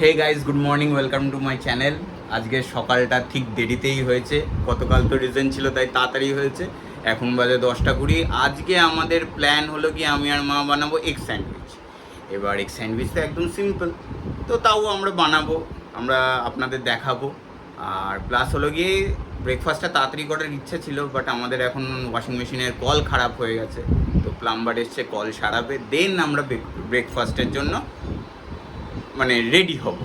Hey guys, good morning, welcome to my channel. আজকে সকালটা ঠিক দেরিতেই হয়েছে, গতকাল তো রিজেন ছিল তাই তাড়াতাড়ি হয়েছে। এখন বাজে 10টা 20। আজকে আমাদের প্ল্যান হলো কি আমি আর মা বানাবো এগ স্যান্ডউইচ। এবার এগ স্যান্ডউইচ তো একদম সিম্পল, তো তাও আমরা বানাবো, আমরা আপনাদের দেখাবো। আর প্লাস হলো গিয়ে ব্রেকফাস্টটা তাড়াতাড়ি করার ইচ্ছে ছিল, বাট আমাদের এখন ওয়াশিং মেশিনের কল খারাপ হয়ে গেছে, তো প্লাম্বার এসছে কল সারাবে, দেন আমরা ব্রেকফাস্টের জন্য মানে রেডি হব,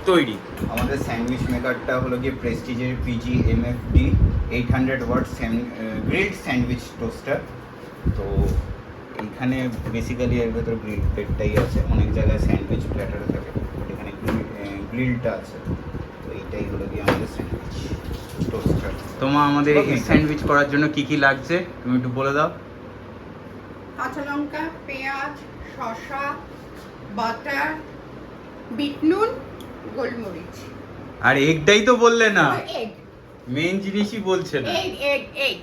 তৈরি। আমাদের স্যান্ডউইচ মেকারটা হলো গিয়ে প্রেস্টিজের PG-MFD 800 watt grilled sandwich toaster. তো এইখানে বেসিক্যালি এর ভেতর গ্রিল প্লেটটাই আছে, অনেক জায়গায় স্যান্ডউইচ প্ল্যাটারও থাকে, বাট এখানে গ্রিলটা আছে। তো এইটাই হলো গিয়ে আমাদের স্যান্ডউইচ টোস্টার। তোমার আমাদের এই স্যান্ডউইচ করার জন্য কি কি লাগছে তুমি একটু বলে দাও। কাঁচা লঙ্কা, পেঁয়াজ, শসা, বাটার, বিট নুন, গোলমরিচ। আর এগটাই তো বললে না, এগ, মেন জিনিসই বলছে না। Egg egg egg.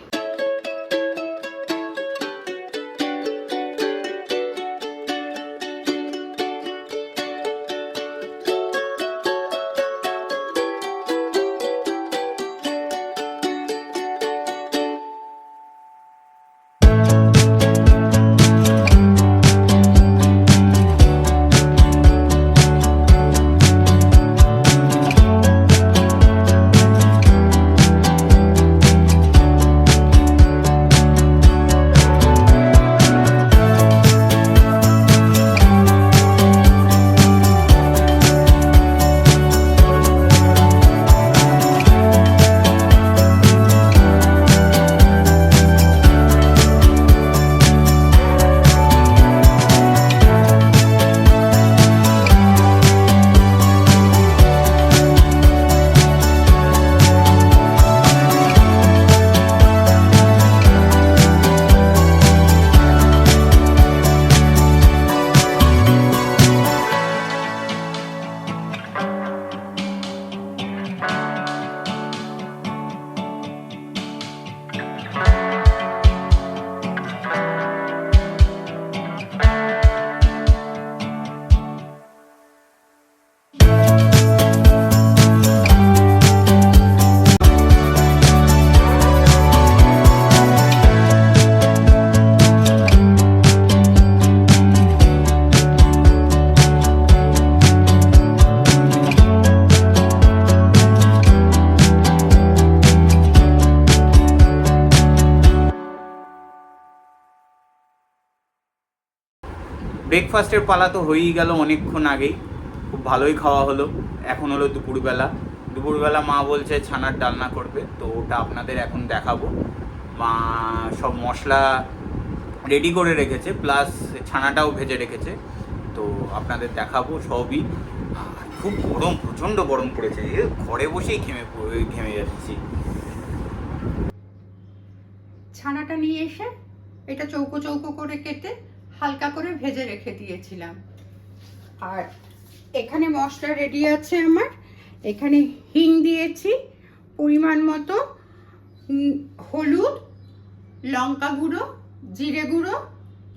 ব্রেকফাস্টের পালা তো হয়েই গেল অনেকক্ষণ আগেই, খুব ভালোই খাওয়া হলো। এখন হলো দুপুরবেলা মা বলছে ছানার ডালনা করবে, তো ওটা আপনাদের এখন দেখাবো। মা সব মশলা রেডি করে রেখেছে, প্লাস ছানাটাও ভেজে রেখেছে, তো আপনাদের দেখাবো সবই। খুব গরম, প্রচণ্ড গরম পড়েছে, ঘরে বসেই ঘেমে যাচ্ছি। ছানাটা নিয়ে এসে এটা চৌকো চৌকো করে কেটে হালকা করে ভেজে রেখে দিয়েছিলাম। আর এখানে মশলা রেডি আছে আমার। এখানে হিং দিয়েছি পরিমাণ মতো, হলুদ, লঙ্কা গুঁড়ো, জিরে গুঁড়ো,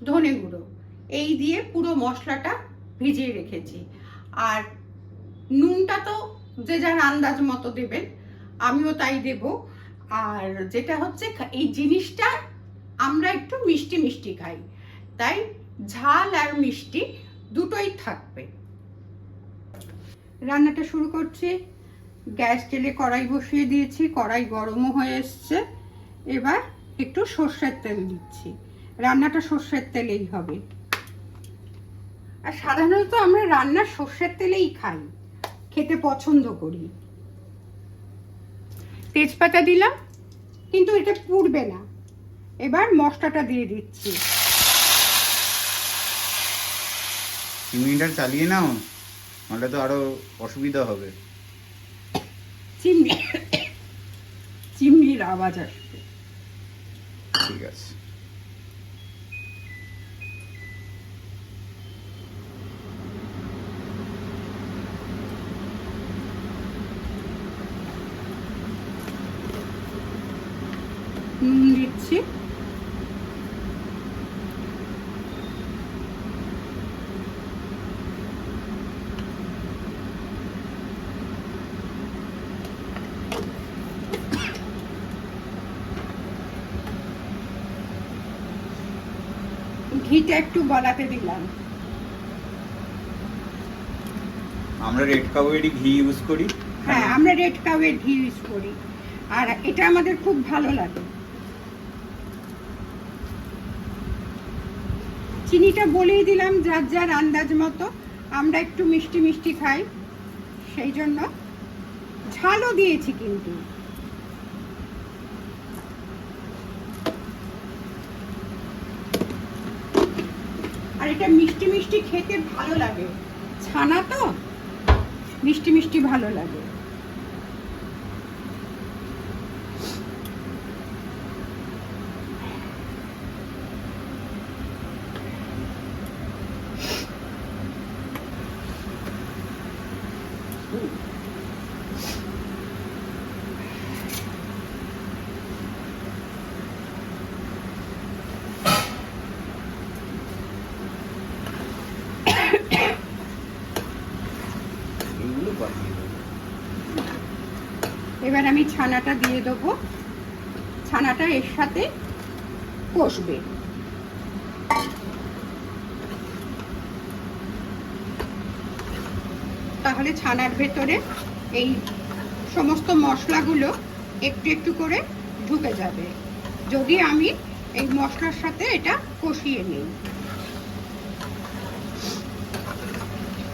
ধনে গুঁড়ো, এই দিয়ে পুরো মশলাটা ভিজিয়ে রেখেছি। আর নুনটা তো যে যার আন্দাজ মতো দেবেন, আমিও তাই দেব। আর যেটা হচ্ছে এই জিনিসটা আমরা একটু মিষ্টি মিষ্টি খাই, তাই ঝাল আর মিষ্টি দুটোই থাকবে। রান্নাটা শুরু করছি। গ্যাস জেলে কড়াই বসিয়ে দিয়েছি, কড়াই গরমও হয়ে এসছে। এবার একটু সর্ষের তেল দিচ্ছি। রান্নাটা সর্ষের তেলেই হবে, আর সাধারণত আমরা রান্না সর্ষের তেলেই খাই, খেতে পছন্দ করি। তেজপাতা দিলাম, কিন্তু এটা পুড়বে না। এবার মশলাটা দিয়ে দিচ্ছি। চিমনিটা চালিয়ে নাও, নাহলে তো আরো অসুবিধা হবে। চিমনির আওয়াজ আসবে। ঠিক আছে। নুন দিচ্ছি, ঘিটা একটু গলাতে দিলাম। আমরা রেড কাউয়েরই ঘি ইউজ করি। হ্যাঁ, আমরা রেড কাউয়ের ঘি ইউজ করি, আর এটা আমাদের খুব ভালো লাগে। চিনিটা বলেই দিলাম যার যার আন্দাজ মতো। আমরা একটু মিষ্টি মিষ্টি খাই, সেই জন্য ঝালও দিয়েছি কিন্তু। আর এটা মিষ্টি মিষ্টি খেতে ভালো লাগে, ছানা তো মিষ্টি মিষ্টি ভালো লাগে। এবার আমি ছানাটা দিয়ে দেবো, ছানাটা এর সাথে কষবে। তাহলে ছানার ভেতরে এই সমস্ত মশলাগুলো একটু একটু করে ঢুকে যাবে, যদি আমি এই মশলার সাথে এটা কষিয়ে নিই।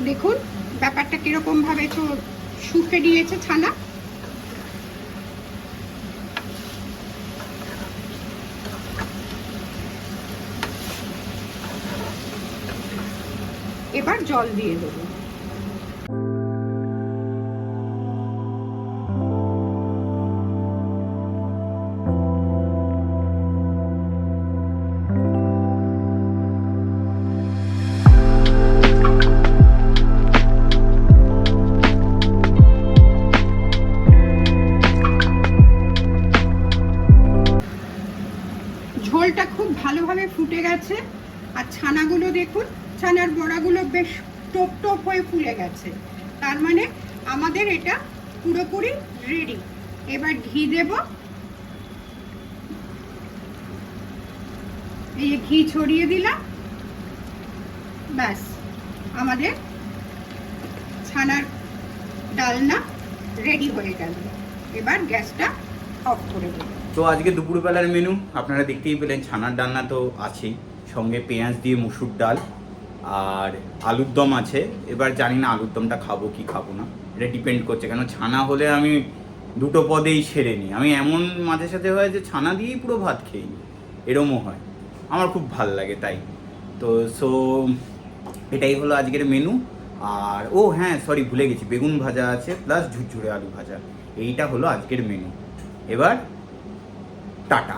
দেখুন ব্যাপারটা কিরকম ভাবে শুকে নিয়েছে ছানা। এবার জল দিয়ে দেবো। ঝোলটা খুব ভালোভাবে ফুটে গেছে, আর ছানাগুলো দেখুন, ছানার বড়াগুলো বেশ টোপ টোপ হয়ে ফুলে গেছে, তার মানে আমাদের এটা পুরোপুরি রেডি। এবার ঘি দেব, এই যে ঘি ছড়িয়ে দিলাম, ব্যাস আমাদের ছানার ডালনা রেডি হয়ে গেল। এবার গ্যাসটা অফ করে দেব। তো আজকে দুপুরবেলার মেনু আপনারা দেখতেই পেলেন, ছানার ডালনা তো আছেই, সঙ্গে পেঁয়াজ দিয়ে মুসুর ডাল আর আলুর দম আছে। এবার জানি না আলুর দমটা খাবো কি খাবো না, এটা ডিপেন্ড করছে, কেন ছানা হলে আমি দুটো পদেই সেরে নিই। আমি এমন মাঝে সাথে হয় যে ছানা দিয়েই পুরো ভাত খেয়ে নিই, এরমও হয়, আমার খুব ভাল লাগে তাই। তো এটাই হলো আজকের মেনু। আর ও হ্যাঁ সরি, ভুলে গেছি, বেগুন ভাজা আছে প্লাস ঝুরঝুরে আলু ভাজা, এইটা হলো আজকের মেনু। এবার টাটা।